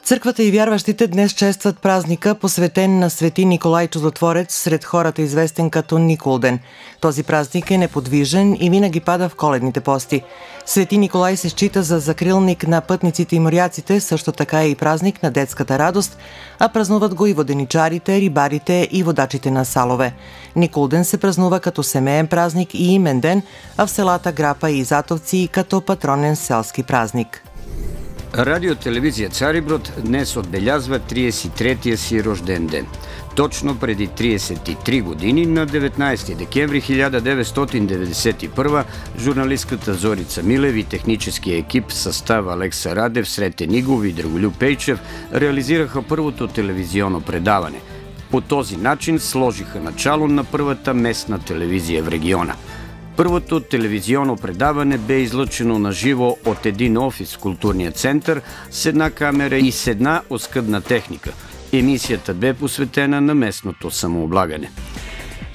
Църквата и вярващите днес честват празника, посветен на Свети Николай Чудотворец, сред хората известен като Николден. Този празник е неподвижен и винаги пада в коледните пости. Свети Николай се счита за закрилник на пътниците и моряците, също така е и празник на детската радост, а празнуват го и воденичарите, рибарите и водачите на салове. Николден се празнува като семеен празник и имен ден, а в селата Грапа и Изатовци като патронен селски празник. Радиотелевизия Цариброд днес отбелязва 33-я си рожден ден. Точно преди 33 години, на 19 декември 1991, журналистката Зорица Милев и техническия екип в състава Алекса Радев, Сретен Игов и Драголю Пейчев реализираха първото телевизионно предаване. По този начин сложиха начало на първата местна телевизия в региона. Първото телевизионно предаване бе излъчено на живо от един офис в културния център с една камера и с една оскъдна техника. Емисията бе посветена на местното самооблагане.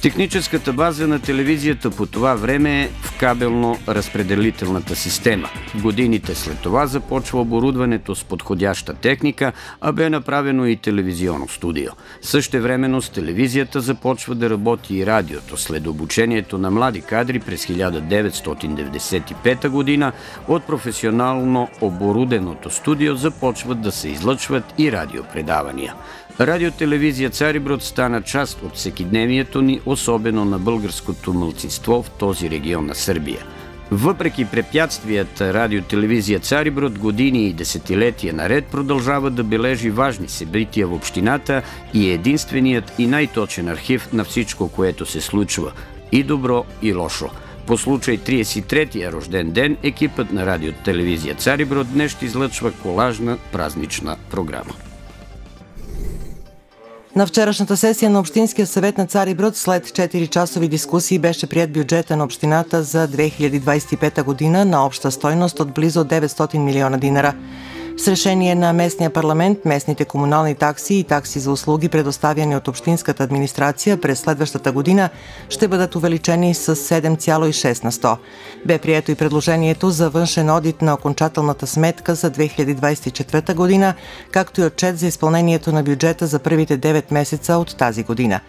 Техническата база на телевизията по това време е в кабелно-разпределителната система. Годините след това започва оборудването с подходяща техника, а бе направено и телевизионно студио. Същевременно с телевизията започва да работи и радиото. След обучението на млади кадри през 1995 година от професионално оборуденото студио започват да се излъчват и радиопредавания. Радиотелевизия Цариброд стана част от всекидневието ни, особено на българското малцинство в този регион на Сърбия. Въпреки препятствията, радиотелевизия Цариброд години и десетилетия наред продължава да бележи важни събития в общината и е единственият и най-точен архив на всичко, което се случва – и добро, и лошо. По случай 33-я рожден ден, екипът на радиотелевизия Цариброд днес ще излъчва колажна празнична програма. На вчерашната сесия на Общинския съвет на Цариброд след 4-часови дискусии беше приет бюджета на общината за 2025 година на обща стойност от близо 900 милиона динара. С решение на местния парламент, местните комунални такси и такси за услуги, предоставяни от общинската администрация през следващата година, ще бъдат увеличени с 7,6 на 100. Бе прието и предложението за външен одит на окончателната сметка за 2024 година, както и отчет за изпълнението на бюджета за първите 9 месеца от тази година.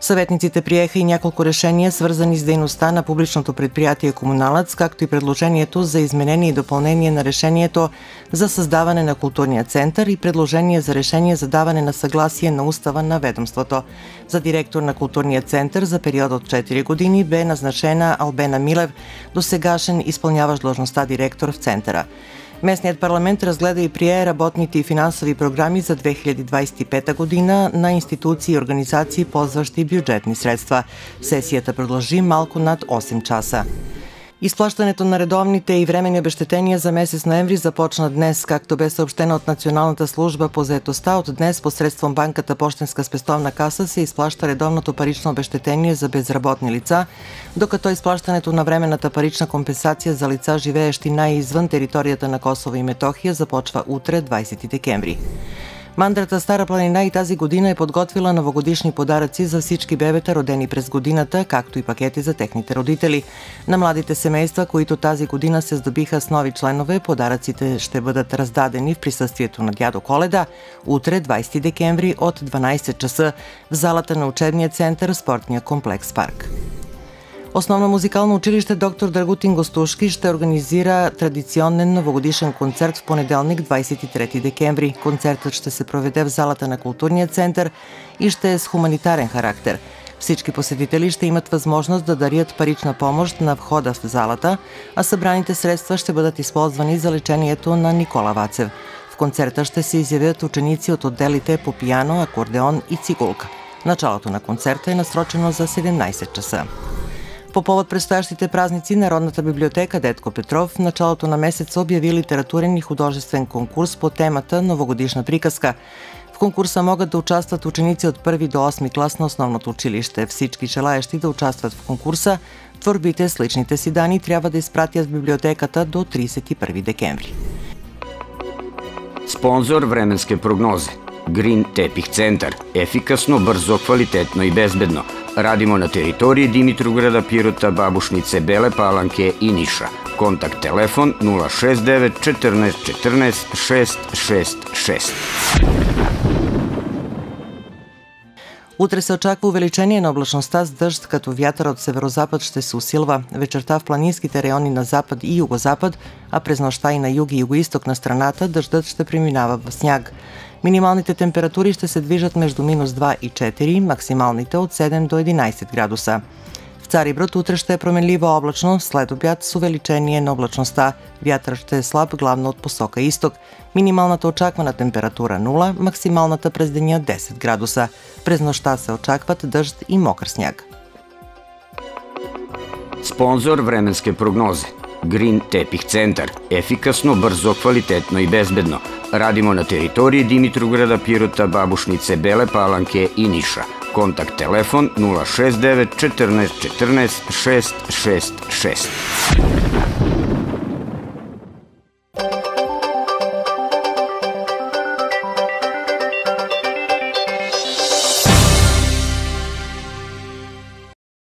Съветниците приеха и няколко решения, свързани с дейността на публичното предприятие Комуналец, както и предложението за изменение и допълнение на решението за създаване на културния център и предложение за решение за даване на съгласие на устава на ведомството. За директор на културния център за период от 4 години бе назначена Албена Милев, досегашен изпълняващ длъжността директор в центъра. Местният парламент разгледа и прие работните и финансови програми за 2025 година на институции и организации, ползващи бюджетни средства. Сесията продължи малко над 8 часа. Изплащането на редовните и временни обезщетения за месец ноември започна днес, както бе съобщено от Националната служба по заетостта. От днес посредством банката Пощенска спестовна каса се изплаща редовното парично обезщетение за безработни лица, докато изплащането на временната парична компенсация за лица, живеещи извън територията на Косово и Метохия, започва утре, 20 декември. Мандрата Стара планина и тази година е подготвила новогодишни подаръци за всички бебета, родени през годината, както и пакети за техните родители. На младите семейства, които тази година се здобиха с нови членове, подаръците ще бъдат раздадени в присъствието на дядо Коледа утре, 20 декември от 12 часа в залата на учебния център Спортния комплекс Парк. Основно музикално училище Доктор Драгутин Гостушки ще организира традиционен новогодишен концерт в понеделник, 23 декември. Концертът ще се проведе в залата на културния център и ще е с хуманитарен характер. Всички посетители ще имат възможност да дарят парична помощ на входа в залата, а събраните средства ще бъдат използвани за лечението на Никола Вацев. В концерта ще се изявят ученици от отделите по пиано, акордеон и цигулка. Началото на концерта е насрочено за 17 часа. По повод предстоящите празници, Народната библиотека Детко Петров в началото на месеца обяви литературен и художествен конкурс по темата «Новогодишна приказка». В конкурса могат да участват ученици от 1 до 8 клас на основното училище. Всички желаещи да участват в конкурса, творбите с личните си данни трябва да изпратят в библиотеката до 31 декември. Спонсор временски прогнози. Грин Тепих Център. Ефикасно, бързо, квалитетно и безбедно. Radimo na teritoriji Dimitrovgrada, Pirota, Babušnice, Bele Palanke i Niša. Kontakt telefon 069 14 14 666. Утре се очаква увеличение на облачността с дъжд, като вятър от северозапад ще се усилва. Вечерта в планинските райони на запад и югозапад, а през нощта и на юг и югоизток на страната дъждът ще преминава в сняг. Минималните температури ще се движат между -2 и 4, максималните от 7 до 11 градуса. В Цариброд утре ще е променливо облачно, след обяд с увеличение на облачността. Вятърът ще е слаб, главно от посока изток. Минималната очаквана температура 0, максималната през деня 10 градуса. През нощта се очакват дъжд и мокър сняг. Спонзор временske prognoze. Green Tepih centar. Efikasno, brzo, kvalitetno i bezbedno. Radimo na teritoriji Dimitrovgrada, Pirota, Babušnice, Bele Palanke i Niša. Kontakt telefon 069 14 14 666.